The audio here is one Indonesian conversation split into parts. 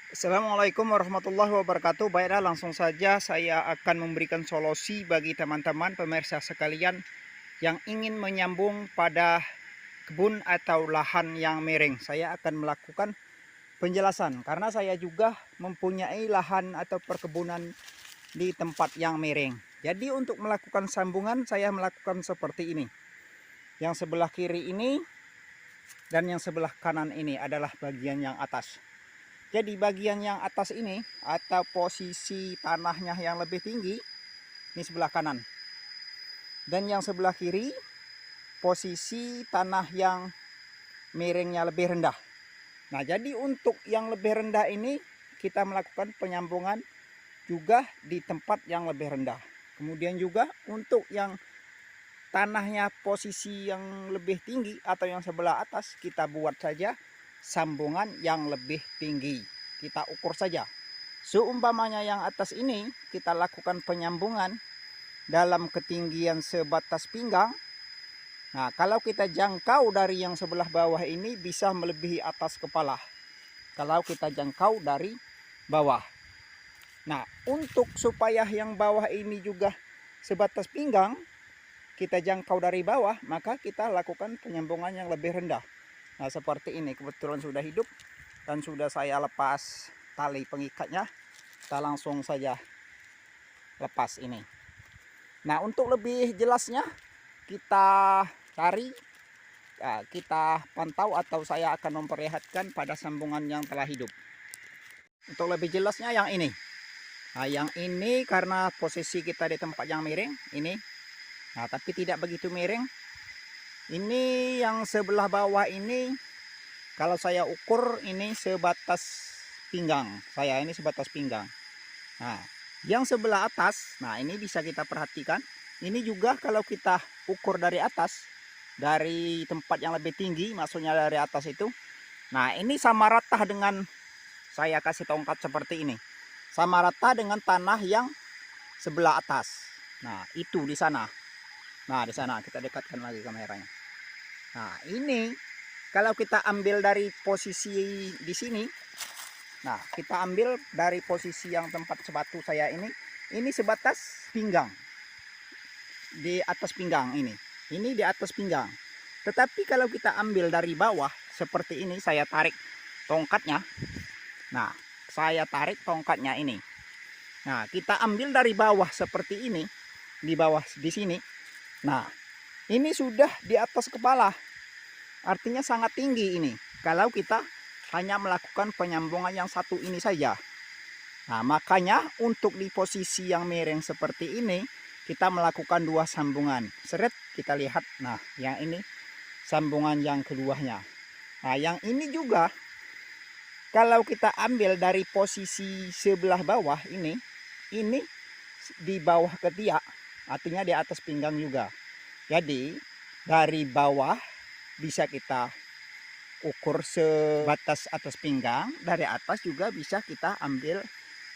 Assalamualaikum warahmatullahi wabarakatuh. Baiklah, langsung saja saya akan memberikan solusi bagi teman-teman pemirsa sekalian yang ingin menyambung pada kebun atau lahan yang miring. Saya akan melakukan penjelasan karena saya juga mempunyai lahan atau perkebunan di tempat yang miring. Jadi untuk melakukan sambungan saya melakukan seperti ini. Yang sebelah kiri ini dan yang sebelah kanan ini adalah bagian yang atas. Jadi bagian yang atas ini atau posisi tanahnya yang lebih tinggi ini sebelah kanan. Dan yang sebelah kiri posisi tanah yang miringnya lebih rendah. Nah, jadi untuk yang lebih rendah ini kita melakukan penyambungan juga di tempat yang lebih rendah. Kemudian juga untuk yang tanahnya posisi yang lebih tinggi atau yang sebelah atas kita buat saja sambungan yang lebih tinggi. Kita ukur saja. Seumpamanya yang atas ini kita lakukan penyambungan dalam ketinggian sebatas pinggang. Nah, kalau kita jangkau dari yang sebelah bawah ini bisa melebihi atas kepala. Kalau kita jangkau dari bawah. Nah, untuk supaya yang bawah ini juga sebatas pinggang, kita jangkau dari bawah, maka kita lakukan penyambungan yang lebih rendah. Nah, seperti ini kebetulan sudah hidup dan sudah saya lepas tali pengikatnya. Kita langsung saja lepas ini. Nah, untuk lebih jelasnya kita cari, kita pantau atau saya akan memperlihatkan pada sambungan yang telah hidup. Untuk lebih jelasnya yang ini. Nah, yang ini karena posisi kita di tempat yang miring ini. Nah, tapi tidak begitu miring. Ini yang sebelah bawah ini kalau saya ukur ini sebatas pinggang. Saya ini sebatas pinggang. Nah, yang sebelah atas, nah ini bisa kita perhatikan. Ini juga kalau kita ukur dari atas, dari tempat yang lebih tinggi, maksudnya dari atas itu. Nah, ini sama rata dengan saya kasih tongkat seperti ini. Sama rata dengan tanah yang sebelah atas. Nah, itu di sana. Nah, di sana kita dekatkan lagi kameranya. Nah, ini kalau kita ambil dari posisi di sini, nah kita ambil dari posisi yang tempat sepatu saya ini sebatas pinggang, di atas pinggang ini di atas pinggang. Tetapi kalau kita ambil dari bawah seperti ini, saya tarik tongkatnya. Nah, saya tarik tongkatnya ini. Nah, kita ambil dari bawah seperti ini, di bawah di sini. Nah, ini sudah di atas kepala. Artinya sangat tinggi ini. Kalau kita hanya melakukan penyambungan yang satu ini saja. Nah, makanya untuk di posisi yang miring seperti ini, kita melakukan dua sambungan. Seret, kita lihat. Nah, yang ini sambungan yang keduanya. Nah, yang ini juga kalau kita ambil dari posisi sebelah bawah ini di bawah ketiak, artinya di atas pinggang juga. Jadi dari bawah bisa kita ukur sebatas atas pinggang, dari atas juga bisa kita ambil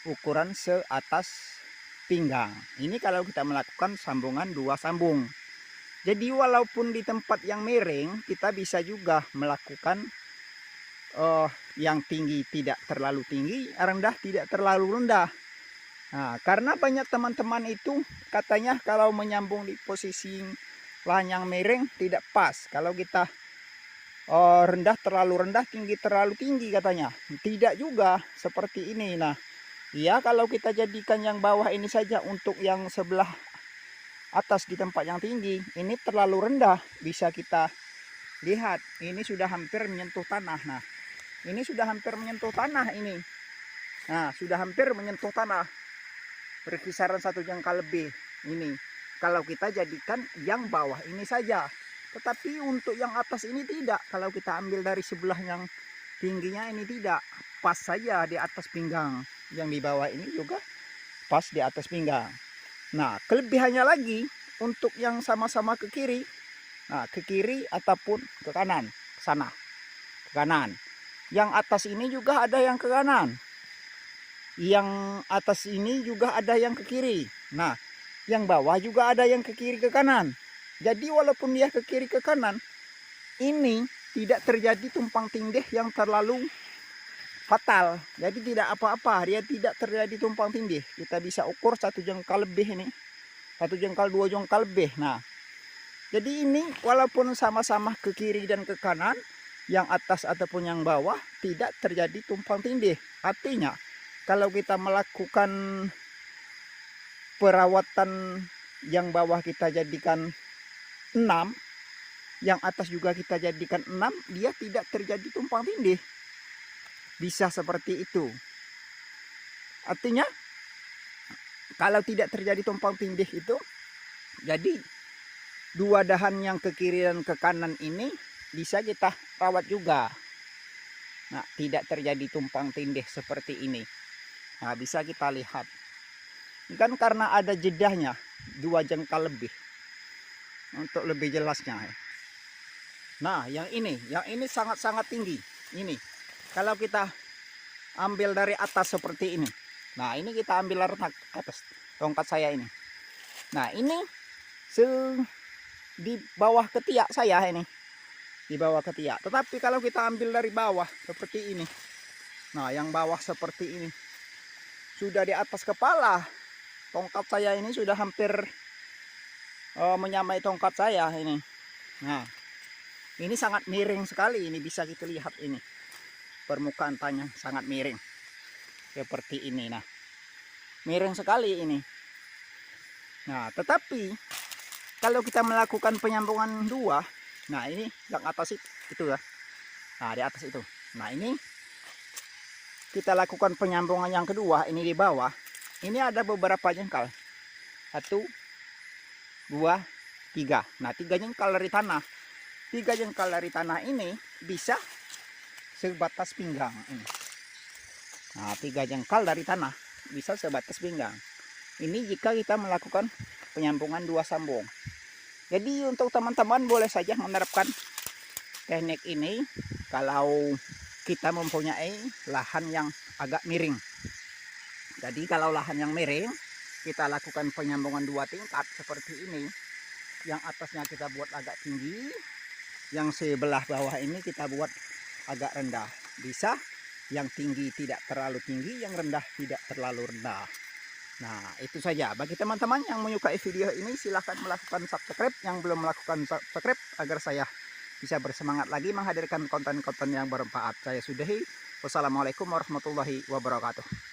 ukuran seatas pinggang. Ini kalau kita melakukan sambungan dua sambung. Jadi walaupun di tempat yang miring kita bisa juga melakukan yang tinggi tidak terlalu tinggi, rendah tidak terlalu rendah. Nah, karena banyak teman-teman itu katanya kalau menyambung di posisi lahan yang miring tidak pas. Kalau kita rendah terlalu rendah, tinggi terlalu tinggi katanya. Tidak juga seperti ini. Nah, ya kalau kita jadikan yang bawah ini saja untuk yang sebelah atas di tempat yang tinggi, ini terlalu rendah. Bisa kita lihat, ini sudah hampir menyentuh tanah. Nah, ini sudah hampir menyentuh tanah ini. Nah, sudah hampir menyentuh tanah. Berkisaran satu jangka lebih ini. Kalau kita jadikan yang bawah ini saja. Tetapi untuk yang atas ini tidak. Kalau kita ambil dari sebelah yang tingginya ini tidak. Pas saja di atas pinggang. Yang di bawah ini juga pas di atas pinggang. Nah, kelebihannya lagi untuk yang sama-sama ke kiri. Nah, ke kiri ataupun ke kanan. Ke sana. Ke kanan. Yang atas ini juga ada yang ke kanan. Yang atas ini juga ada yang ke kiri. Nah, yang bawah juga ada yang ke kiri ke kanan. Jadi walaupun dia ke kiri ke kanan, ini tidak terjadi tumpang tindih yang terlalu fatal. Jadi tidak apa-apa, dia tidak terjadi tumpang tindih. Kita bisa ukur 1 jengkal lebih ini, 1 jengkal 2 jengkal lebih. Nah, jadi ini walaupun sama-sama ke kiri dan ke kanan, yang atas ataupun yang bawah tidak terjadi tumpang tindih. Artinya kalau kita melakukan perawatan yang bawah kita jadikan 6, yang atas juga kita jadikan 6, dia tidak terjadi tumpang tindih. Bisa seperti itu. Artinya kalau tidak terjadi tumpang tindih itu, jadi 2 dahan yang ke kiri dan ke kanan ini bisa kita rawat juga. Nah, tidak terjadi tumpang tindih seperti ini. Nah, bisa kita lihat. Ini kan karena ada jedahnya 2 jengkal lebih. Untuk lebih jelasnya. Nah, yang ini sangat-sangat tinggi. Ini. Kalau kita ambil dari atas seperti ini. Nah, ini kita ambil dari atas tongkat saya ini. Nah, ini di bawah ketiak saya ini. Di bawah ketiak. Tetapi kalau kita ambil dari bawah seperti ini. Nah, yang bawah seperti ini. Sudah di atas kepala. Tongkat saya ini sudah hampir menyamai tongkat saya ini. Nah, ini sangat miring sekali. Ini bisa kita lihat ini. Permukaan tanah sangat miring. Seperti ini. Nah, miring sekali ini. Nah, tetapi kalau kita melakukan penyambungan 2, nah ini yang atas itu ya. Nah, di atas itu. Nah, ini kita lakukan penyambungan yang kedua, ini di bawah. Ini ada beberapa jengkal. 1, 2, 3. Nah, 3 jengkal dari tanah. 3 jengkal dari tanah ini bisa sebatas pinggang ini. Nah, 3 jengkal dari tanah bisa sebatas pinggang. Ini jika kita melakukan penyambungan 2 sambung. Jadi untuk teman-teman boleh saja menerapkan teknik ini kalau kita mempunyai lahan yang agak miring. Jadi kalau lahan yang miring, kita lakukan penyambungan 2 tingkat seperti ini. Yang atasnya kita buat agak tinggi, yang sebelah bawah ini kita buat agak rendah. Bisa yang tinggi tidak terlalu tinggi, yang rendah tidak terlalu rendah. Nah, itu saja. Bagi teman-teman yang menyukai video ini, silahkan melakukan subscribe. Yang belum melakukan subscribe, agar saya bisa bersemangat lagi menghadirkan konten-konten yang bermanfaat. Saya sudahi. Wassalamualaikum warahmatullahi wabarakatuh.